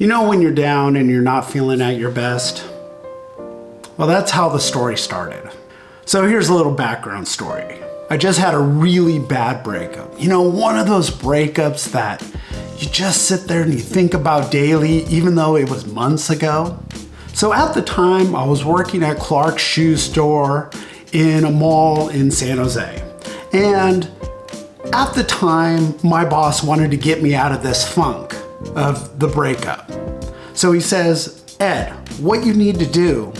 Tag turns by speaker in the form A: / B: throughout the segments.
A: You know when you're down and you're not feeling at your best? Well, that's how the story started. So here's a little background story. I just had a really bad breakup. You know, one of those breakups that you just sit there and you think about daily, even though it was months ago. So at the time, I was working at Clark's shoe store in a mall in San Jose. And at the time, my boss wanted to get me out of this funk of the breakup. So he says, Ed, what you need to do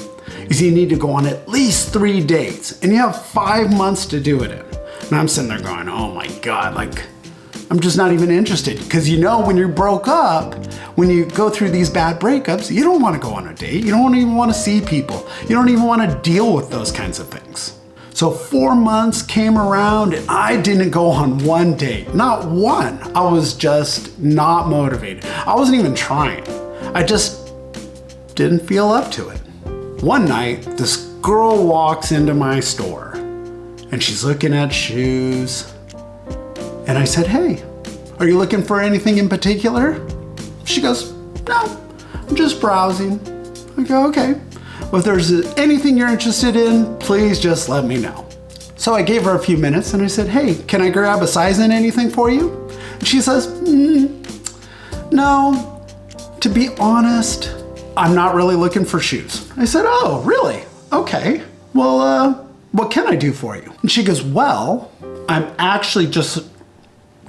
A: is you need to go on at least 3 dates, and you have 5 months to do it in. And I'm sitting there going, oh my God, like, I'm just not even interested. Because you know, when you broke up, when you go through these bad breakups, you don't want to go on a date. You don't even want to see people. You don't even want to deal with those kinds of things. So 4 months came around and I didn't go on one date, not one. I was just not motivated. I wasn't even trying. I just didn't feel up to it. One night, this girl walks into my store and she's looking at shoes. And I said, hey, are you looking for anything in particular? She goes, no, I'm just browsing. I go, okay. Well, if there's anything you're interested in, please just let me know. So I gave her a few minutes and I said, hey, can I grab a size in anything for you? And she says, no, to be honest, I'm not really looking for shoes. I said, oh, really? Okay. Well, what can I do for you? And she goes, well, I'm actually just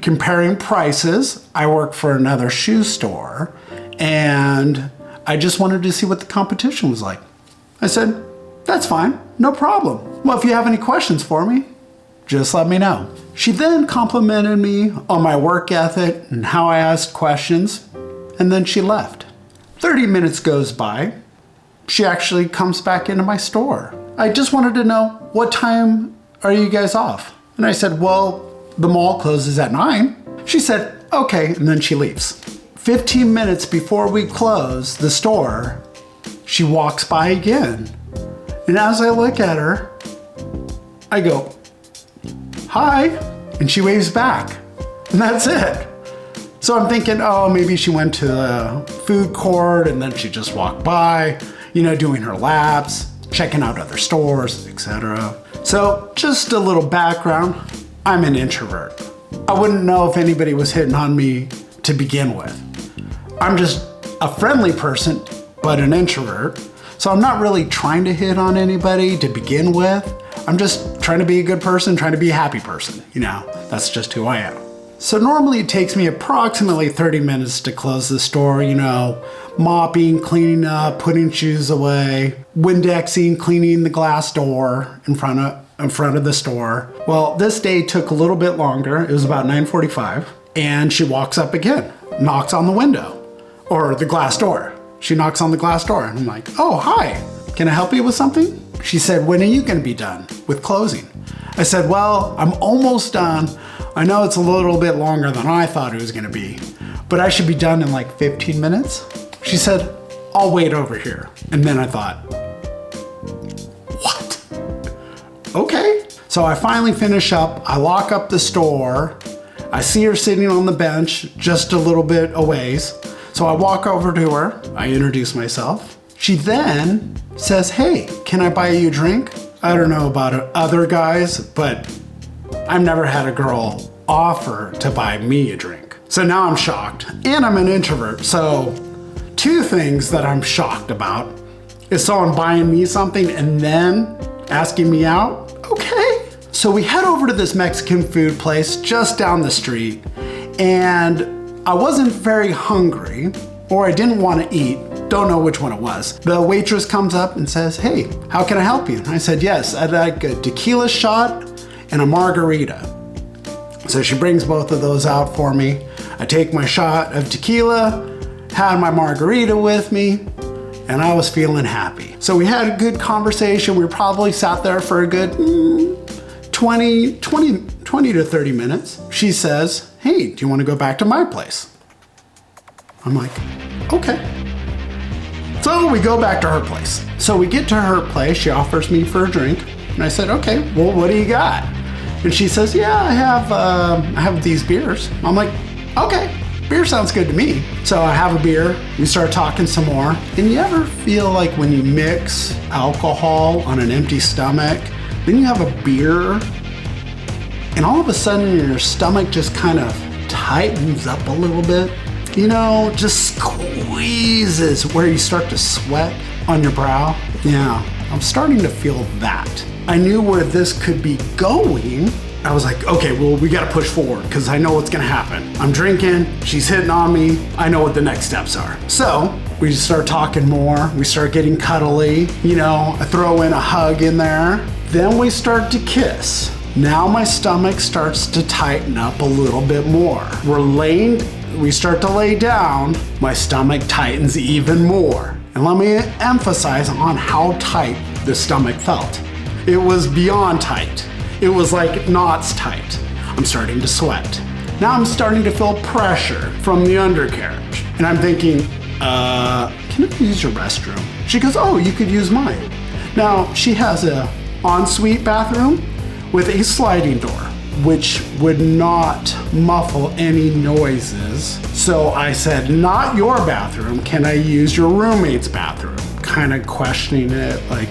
A: comparing prices. I work for another shoe store and I just wanted to see what the competition was like. I said, that's fine, no problem. Well, if you have any questions for me, just let me know. She then complimented me on my work ethic and how I asked questions, and then she left. 30 minutes goes by. She actually comes back into my store. I just wanted to know, what time are you guys off? And I said, well, the mall closes at 9. She said, okay, and then she leaves. 15 minutes before we close the store, she walks by again. And as I look at her, I go, hi, and she waves back. And that's it. So I'm thinking, oh, maybe she went to the food court and then she just walked by, you know, doing her laps, checking out other stores, etc. So just a little background, I'm an introvert. I wouldn't know if anybody was hitting on me to begin with. I'm just a friendly person, but an introvert. So I'm not really trying to hit on anybody to begin with. I'm just trying to be a good person, trying to be a happy person. You know, that's just who I am. So normally it takes me approximately 30 minutes to close the store, you know, mopping, cleaning up, putting shoes away, Windexing, cleaning the glass door in front of the store. Well, this day took a little bit longer. It was about 9:45, and she walks up again, knocks on the window or the glass door. She knocks on the glass door and I'm like, oh, hi, can I help you with something? She said, when are you gonna be done with closing? I said, well, I'm almost done. I know it's a little bit longer than I thought it was gonna be, but I should be done in like 15 minutes. She said, I'll wait over here. And then I thought, what? Okay. So I finally finish up, I lock up the store. I see her sitting on the bench just a little bit a ways. So I walk over to her, I introduce myself. She then says, hey, can I buy you a drink? I don't know about other guys, but I've never had a girl offer to buy me a drink. So now I'm shocked, and I'm an introvert. So 2 things that I'm shocked about is someone buying me something and then asking me out. Okay. So we head over to this Mexican food place just down the street, and I wasn't very hungry, or I didn't want to eat. Don't know which one it was. The waitress comes up and says, hey, how can I help you? And I said, yes, I'd like a tequila shot and a margarita. So she brings both of those out for me. I take my shot of tequila, had my margarita with me, and I was feeling happy. So we had a good conversation. We probably sat there for a good 20 to 30 minutes. She says, hey, do you want to go back to my place? I'm like, okay. So we go back to her place. So we get to her place, she offers me for a drink. And I said, okay, well, what do you got? And she says, yeah, I have these beers. I'm like, okay, beer sounds good to me. So I have a beer, we start talking some more. And you ever feel like when you mix alcohol on an empty stomach, then you have a beer, and all of a sudden your stomach just kind of tightens up a little bit? You know, just squeezes where you start to sweat on your brow. Yeah, I'm starting to feel that. I knew where this could be going. I was like, okay, well, we gotta push forward because I know what's gonna happen. I'm drinking, she's hitting on me, I know what the next steps are. So we just start talking more, we start getting cuddly, you know, I throw in a hug in there. Then we start to kiss. Now my stomach starts to tighten up a little bit more. We start to lay down, my stomach tightens even more. And let me emphasize on how tight the stomach felt. It was beyond tight. It was like knots tight. I'm starting to sweat. Now I'm starting to feel pressure from the undercarriage. And I'm thinking, can I use your restroom? She goes, oh, you could use mine. Now, she has a ensuite bathroom with a sliding door, which would not muffle any noises. So I said, not your bathroom, can I use your roommate's bathroom? Kind of questioning it, like,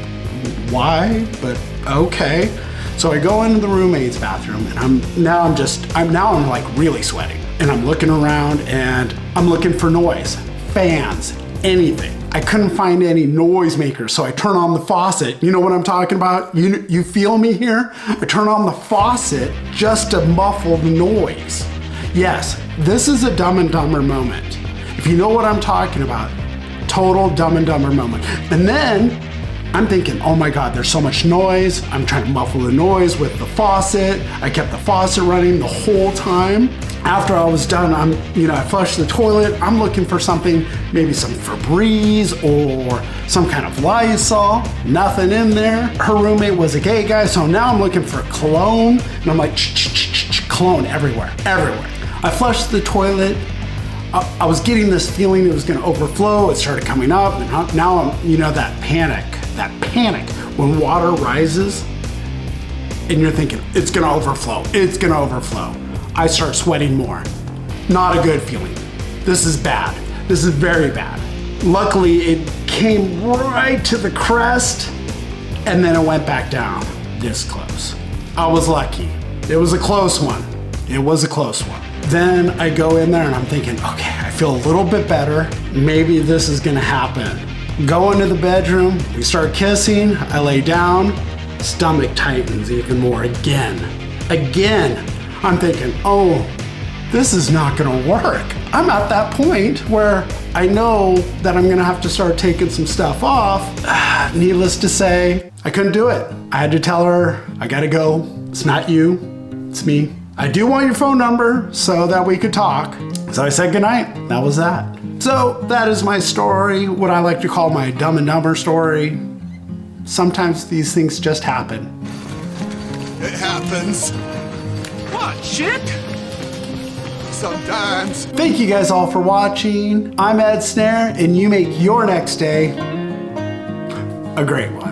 A: why? But okay. So I go into the roommate's bathroom and I'm like really sweating. And I'm looking around and I'm looking for noise, fans, anything. I couldn't find any noisemakers, so I turn on the faucet. You know what I'm talking about? You feel me here? I turn on the faucet just to muffle the noise. Yes, this is a Dumb and Dumber moment. If you know what I'm talking about, total Dumb and Dumber moment. And then I'm thinking, oh my God, there's so much noise. I'm trying to muffle the noise with the faucet. I kept the faucet running the whole time. After I was done, I flushed the toilet. I'm looking for something, maybe some Febreze or some kind of Lysol. Nothing in there. Her roommate was a gay guy, so now I'm looking for cologne. And I'm like, cologne everywhere. I flushed the toilet. I was getting this feeling it was gonna overflow. It started coming up, and now I'm, that panic when water rises and you're thinking, it's gonna overflow. I start sweating more. Not a good feeling. This is bad. This is very bad. Luckily, it came right to the crest and then it went back down this close. I was lucky. It was a close one. Then I go in there and I'm thinking, okay, I feel a little bit better. Maybe this is gonna happen. Go into the bedroom, we start kissing, I lay down, stomach tightens even more again. I'm thinking, oh, this is not gonna work. I'm at that point where I know that I'm gonna have to start taking some stuff off. Needless to say, I couldn't do it. I had to tell her, I gotta go. It's not you, it's me. I do want your phone number so that we could talk. So I said goodnight, that was that. So that is my story, what I like to call my Dumb and Dumber story. Sometimes these things just happen.
B: It happens. What, shit? Sometimes.
A: Thank you guys all for watching. I'm Ed Snare, and you make your next day a great one.